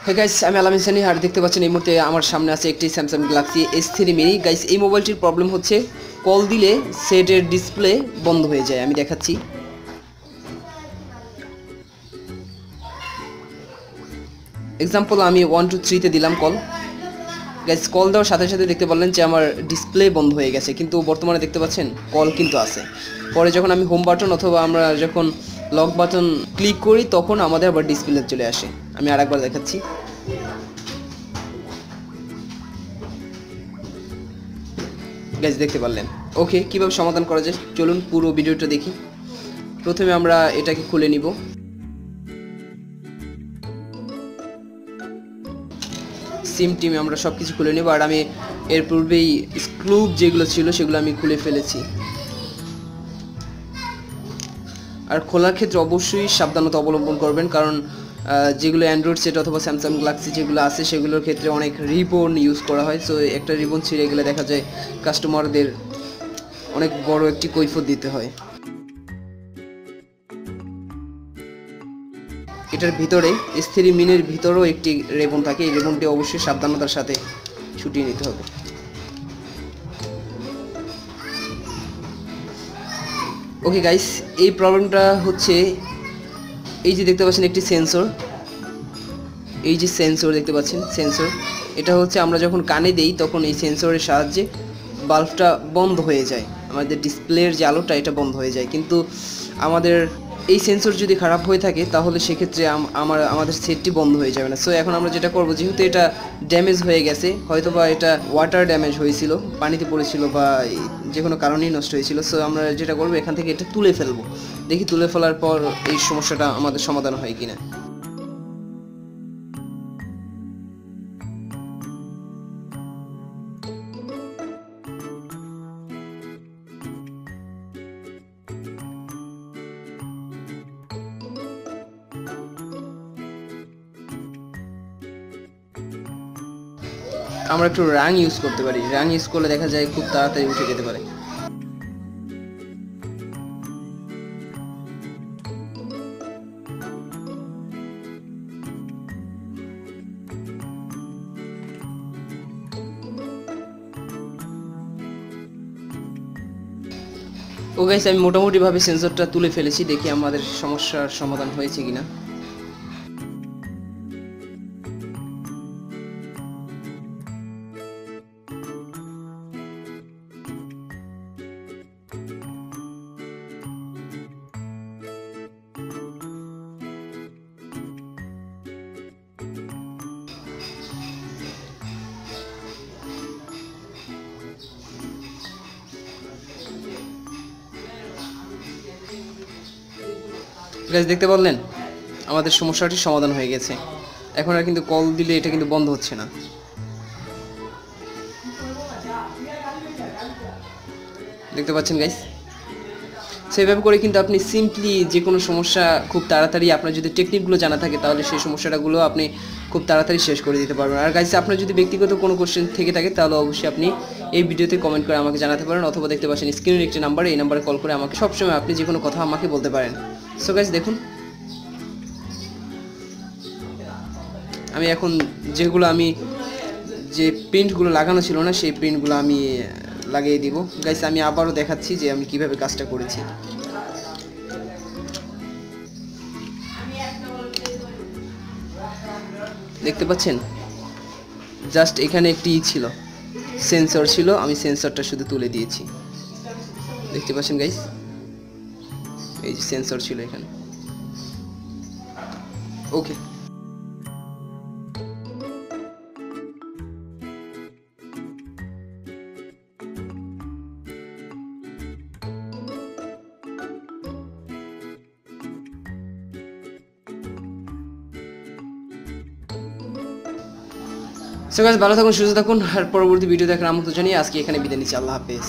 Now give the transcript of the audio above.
Hey guys, আমি আল-আমিন সানি আর দেখতে পাচ্ছেন এই মুহূর্তে আমার সামনে আছে একটি Samsung Galaxy S3 mini. Guys এই মোবাইলটির প্রবলেম হচ্ছে কল দিলে সেটের ডিসপ্লে বন্ধ হয়ে যায়। আমি দেখাচ্ছি। এক্সাম্পল আমি 1 2 3 তে দিলাম কল। গাইস কল দেওয়ার সাথে সাথে দেখতে পারলেন যে আমার ডিসপ্লে বন্ধ হয়ে গেছে, কিন্তু বর্তমানে দেখতে পাচ্ছেন কল কিন্তু আছে। পরে যখন আমি হোম বাটন অথবা আমরা যখন লক বাটন ক্লিক করি তখন আমাদের আবার ডিসপ্লে চলে আসে। আমি আরেকবার দেখাচ্ছি। গাইস দেখতে পারলেন। ওকে, কিভাবে সমাধান করা যায় চলুন পুরো ভিডিওটা দেখি। প্রথমে আমরা এটাকে খুলে নিব। সিম টিম আমরা সব কিছু খুলে নেব। আর আমি এর পূর্বেই স্ক্রু যেগুলো ছিল সেগুলো আমি খুলে ফেলেছি। আর খোলার ক্ষেত্রে অবশ্যই সাবধানতা অবলম্বন করবেন, কারণ যেগুলো অ্যান্ড্রয়েড সেট অথবা স্যামসাং গ্যালাক্সি যেগুলো আছে সেগুলোর ক্ষেত্রে অনেক রিবন ইউজ করা হয়। সো একটা রিবন ছিঁড়ে গেলে দেখা যায় কাস্টমারদের অনেক বড় একটি কৈফিয়ত দিতে হয়। এটার ভিতরে S3 মিনির ভিতরেও একটি রিবন থাকে। এই রিবনটি অবশ্যই সাবধানতার সাথে ছুটিয়ে নিতে হবে। ওকে গাইস, এই প্রবলেমটা হচ্ছে এই যে দেখতে পাচ্ছেন একটি সেন্সর, এই যে সেন্সর দেখতে পাচ্ছেন সেন্সর, এটা হচ্ছে আমরা যখন কানে দেই তখন এই সেন্সরের সাহায্যে বাল্বটা বন্ধ হয়ে যায়, আমাদের ডিসপ্লের যে আলোটা এটা বন্ধ হয়ে যায়। কিন্তু আমাদের এই সেন্সর যদি খারাপ হয়ে থাকে তাহলে সেক্ষেত্রে আমাদের সেটটি বন্ধ হয়ে যাবে না। সো এখন আমরা যেটা করব, যেহেতু এটা ড্যামেজ হয়ে গেছে, হয়তো বা এটা ওয়াটার ড্যামেজ হয়েছিল, পানিতে পড়েছিল বা যে কোনো কারণেই নষ্ট হয়েছিল। সো আমরা যেটা করব, এখান থেকে এটা তুলে ফেলবো। দেখি তুলে ফেলার পর এই সমস্যাটা আমাদের সমাধান হয় কিনা। আমরা একটু রাং ইউজ করতে পারি। রাং ইউজ করলে দেখা যায় খুব তাড়াতাড়ি উঠে যেতে পারে। ও গাইস, আমি মোটামুটি ভাবে সেন্সরটা তুলে ফেলেছি। দেখি আমাদের সমস্যার সমাধান হয়েছে কিনা। গাইস দেখতে পারলেন আমাদের সমস্যাটি সমাধান হয়ে গেছে। এখন আর কিন্তু কল দিলে এটা কিন্তু বন্ধ হচ্ছে না। দেখতে পাচ্ছেন গাইস। সেভাবে করে কিন্তু আপনি সিম্পলি যে কোনো সমস্যা খুব তাড়াতাড়ি, আপনার যদি টেকনিকগুলো জানা থাকে তাহলে সেই সমস্যাটাগুলো আপনি খুব তাড়াতাড়ি শেষ করে দিতে পারবেন। আর গাইস, আপনার যদি ব্যক্তিগত কোনো কোশ্চেন থেকে থাকে তাহলে অবশ্যই আপনি এই ভিডিওতে কমেন্ট করে আমাকে জানাতে পারেন, অথবা দেখতে পাচ্ছেন স্ক্রিনের একটি নাম্বার, এই নাম্বারে কল করে আমাকে সবসময় আপনি যে কোনো কথা আমাকে বলতে পারেন। সো গাইস দেখুন, আমি এখন যেগুলো যে প্রিন্টগুলো লাগানো ছিল না সেই প্রিন্টগুলো আমি লাগিয়ে দিব। গাইস আমি আবারও দেখাচ্ছি যে আমি কিভাবে কাজটা করেছি। দেখতে পাচ্ছেন জাস্ট এখানে একটি ছিল, সেন্সর ছিল, আমি সেন্সরটা শুধু তুলে দিয়েছি। দেখতে পাচ্ছেন গাইস, এই যে সেন্সর ছিল এখানে। ওকে, সো গাইস ভালো থাকুন, সুস্থ থাকুন, আর পরবর্তী ভিডিও দেখার আমন্ত্রণ জানিয়ে আজকে এখানে বিদায় নিচ্ছি। আল্লাহ হাফেজ।